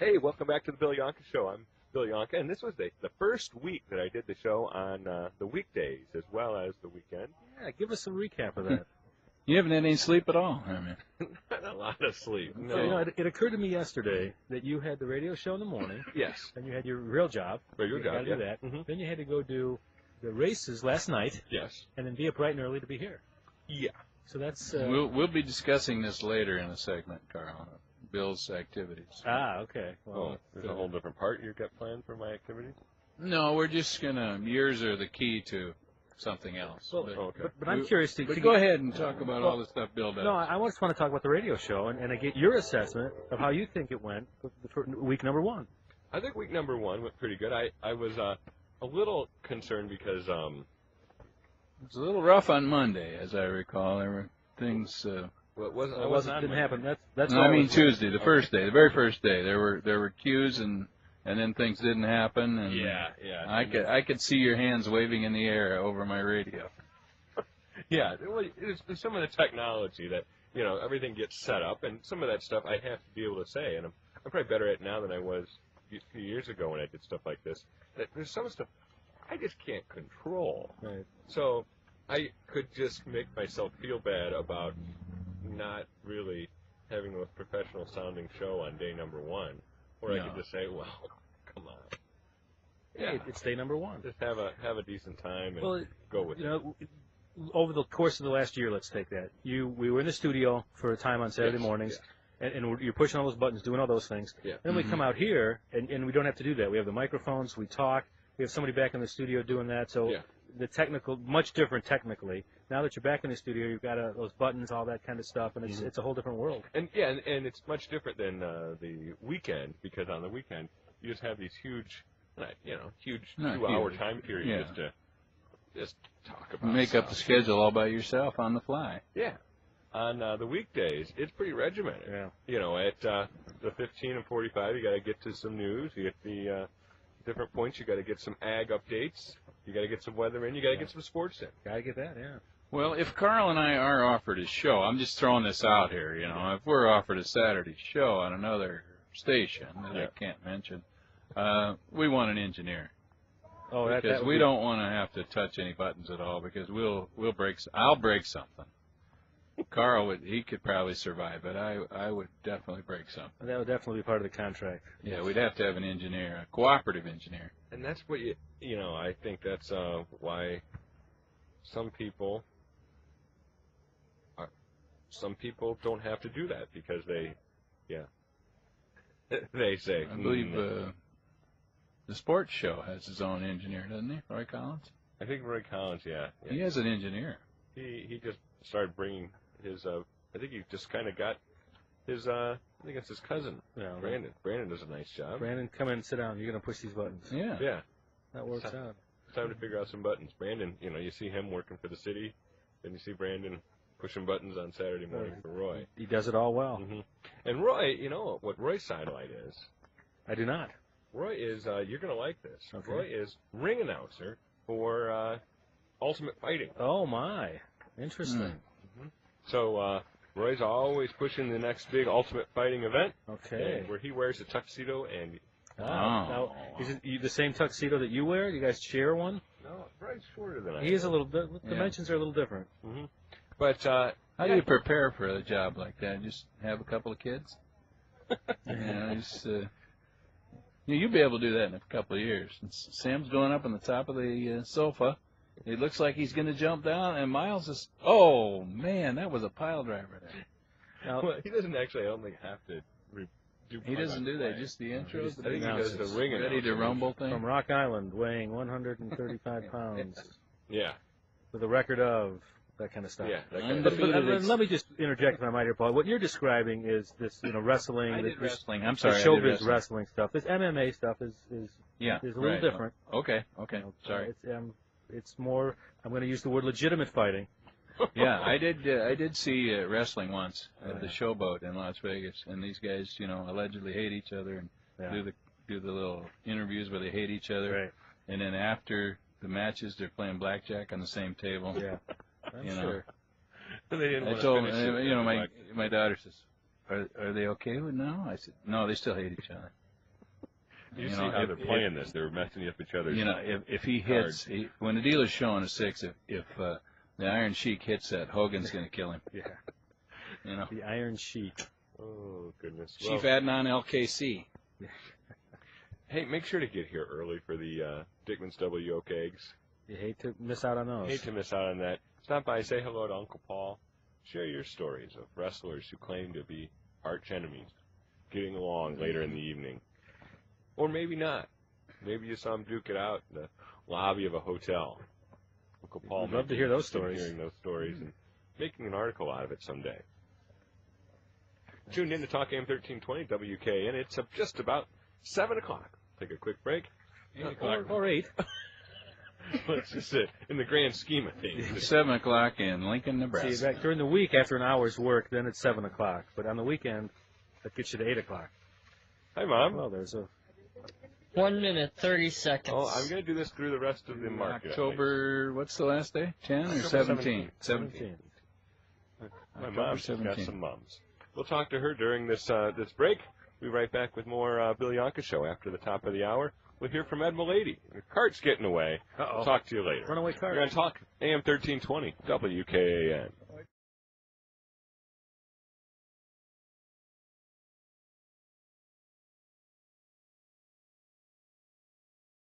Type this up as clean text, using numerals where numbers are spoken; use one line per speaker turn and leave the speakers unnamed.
Hey, welcome back to the Bill Yohnka Show. I'm Bill Yohnka, and this was the first week that I did the show on the weekdays as well as the weekend.
Yeah, give us a recap of that.
You haven't had any sleep at all, I mean.
Not a lot of sleep. No.
So, you know, it occurred to me yesterday that you had the radio show in the morning.
Yes.
And you had your real job.
Regular job,
do that.
Mm-hmm.
Then you had to go do the races last night.
Yes.
And then be up bright and early to be here.
Yeah.
So that's...
We'll be discussing this later in a segment, Carl. Bill's activities.
Ah, okay. Well,
there's a whole different part you got planned for my activities?
No, we're just going to... Yours are the key to something else.
Well,
okay.
But I'm curious to...
But go ahead and talk about all the stuff Bill does.
No, I just want to talk about the radio show and I get your assessment of how you think it went for week number one.
I think week number one went pretty good. I was a little concerned because...
It was a little rough on Monday, as I recall. There were things...
Well, it
didn't happen. That's
no, I mean Tuesday, the first day, the very first day. There were cues and then things didn't happen. And
yeah.
I could see your hands waving in the air over my radio.
Yeah, well, it's some of the technology that everything gets set up, and some of that stuff I have to be able to say, and I'm probably better at it now than I was a few years ago when I did stuff like this. That there's some stuff I just can't control.
Right.
So I could just make myself feel bad about not really having the most professional sounding show on day number one, or I could just say, well, come on.
Yeah, it's day number one.
Just have a decent time and go with it.
Over the course of the last year, let's take that. We were in the studio for a time on Saturday mornings, and you're pushing all those buttons, doing all those things. Yeah. Then we come out here, and we don't have to do that. We have the microphones, we talk, we have somebody back in the studio doing that. So the technical, much different technically. Now that you're back in the studio, you've got those buttons, all that kind of stuff, and it's a whole different world.
And and it's much different than the weekend, because on the weekend you just have these huge 2-hour time periods to just talk about
make up the schedule all by yourself on the fly.
Yeah. On the weekdays, it's pretty regimented. Yeah. At the 15 and 45, you got to get to some news. You get the different points. You got to get some ag updates. You got to get some weather in. You got to get some sports in.
Got to get that, yeah.
Well, if Carl and I are offered a show, I'm just throwing this out here, if we're offered a Saturday show on another station that I can't mention, we want an engineer.
Oh,
because we don't want to have to touch any buttons at all, because I'll break something. Carl he could probably survive, but I would definitely break something.
That would definitely be part of the contract.
Yeah, we'd have to have an engineer, a cooperative engineer.
And that's what I think that's why some people don't have to do that, because they say.
I believe the sports show has his own engineer, doesn't he, Roy Collins?
I think Roy Collins, yeah.
He has an engineer.
He just started bringing his. I think he just kind of got his. I think it's his cousin, Brandon. Brandon does a nice job.
Brandon, come in and sit down. You're going to push these buttons.
Yeah.
Yeah.
That works out.
It's time to figure out some buttons. Brandon, you see him working for the city, then you see Brandon pushing buttons on Saturday morning for Roy.
He does it all well.
Mm-hmm. And Roy, what Roy's sidelight is?
I do not.
Roy is, you're going to like this.
Okay.
Roy is ring announcer for Ultimate Fighting.
Oh, my. Interesting.
Mm-hmm. So Roy's always pushing the next big Ultimate Fighting event.
Okay.
Where he wears a tuxedo and...
Now, is it the same tuxedo that you wear? You guys share one?
No, Roy's shorter than I am.
He is a little bit... Dimensions are a little different.
Mm-hmm. But
how do you prepare for a job like that? Just have a couple of kids? You'll be able to do that in a couple of years. Sam's going up on the top of the sofa. It looks like he's going to jump down, and Miles is, oh, man, that was a pile driver there.
Now, he doesn't actually, I don't think, have to do
He doesn't do that, just the intros.
I think he does the ring
Ready to rumble thing.
From Rock Island, weighing 135 pounds.
Yeah.
With a record of... that kind of stuff.
Yeah.
Let me just interject if I might here, Paul. What you're describing is this, wrestling.
I did wrestling. I'm sorry.
The showbiz wrestling stuff. This MMA stuff is a little different.
Okay. Sorry.
It's more. I'm going to use the word legitimate fighting.
Yeah, I did see wrestling once at the Showboat in Las Vegas, and these guys, allegedly hate each other and do the little interviews where they hate each other,
right.
And then after the matches, they're playing blackjack on the same table.
Yeah, I'm sure.
I
told my daughter says, "Are they okay with now?" I said, "No, they still hate each other."
You see how they're playing this. They're messing up each other's.
If he hits, when the dealer's showing a 6, if the Iron Sheik hits that, Hogan's going to kill him.
Yeah. The Iron Sheik.
Oh, goodness.
Chief Adnan LKC.
Hey, make sure to get here early for the Dickman's Double Yolk Eggs.
You hate to miss out on those.
Hate to miss out on that. Stop by, say hello to Uncle Paul. Share your stories of wrestlers who claim to be arch enemies, getting along later in the evening. Or maybe not. Maybe you saw them duke it out in the lobby of a hotel. Uncle Paul
would love to hear those stories.
Hearing those stories and making an article out of it someday. Tuned in to Talk AM 1320 WKN. It's just about 7 o'clock. Take a quick break.
8 o'clock. Or 8.
Let's just sit in the grand scheme of things.
It's 7 o'clock in Lincoln, Nebraska.
See, during the week, after an hour's work, then it's 7 o'clock. But on the weekend, that gets you to 8 o'clock.
Hi, Mom.
Well, there's a...
1 minute, 30 seconds.
Oh, I'm going to do this through the rest of the market.
October, what's the last day? 10 or 17?
17.
My mom's got some mums. We'll talk to her during this break. We'll be right back with more Bill Yohnka Show after the top of the hour. We'll hear from Ed Milady. Your cart's getting away.
Uh-oh.
We'll talk to you later.
Runaway cart.
You're on Talk AM 1320 WKAN.